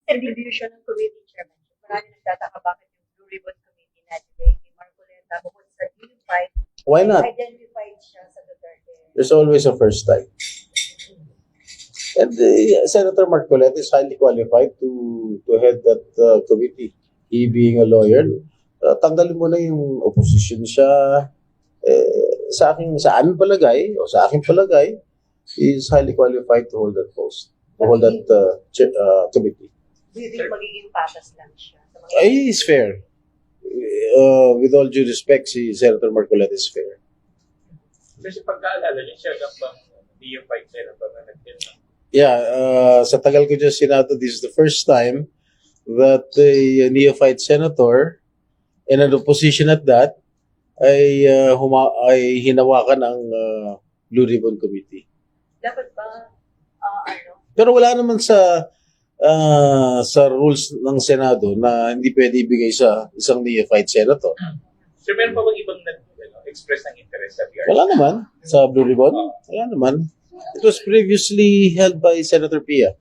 Distribution ng committee chairman. Marami nagtataka bakit yung Blue Ribbon Committee natin kay Marcoleta bukod sa unified, Why not? identified siya sa Duterte. There's always a first time. And Senator Marcoleta is highly qualified to head that committee. He being a lawyer, tanggalin mo na yung opposition siya. Sa aking palagay, he is highly qualified to hold that post, to hold that committee. Do you think magiging patas lang siya? Sa mga He is fair. With all due respect, si Senator Marcoleta is fair. Kasi pagkaalala niya, siya lang bang neophyte senator na nagtinang? Yeah, sa tagal ko dyan Senado, this is the first time that a neophyte senator in an opposition at that ay hinawakan ang Blue Ribbon Committee. dapat ba, Pero wala naman sa rules ng Senado na hindi pwede ibigay sa isang neophyte senator. So, meron pa bang ibang nag-express ng interest sa PRC? Wala naman sa Blue Ribbon. Wala naman. It was previously held by Senator Pia.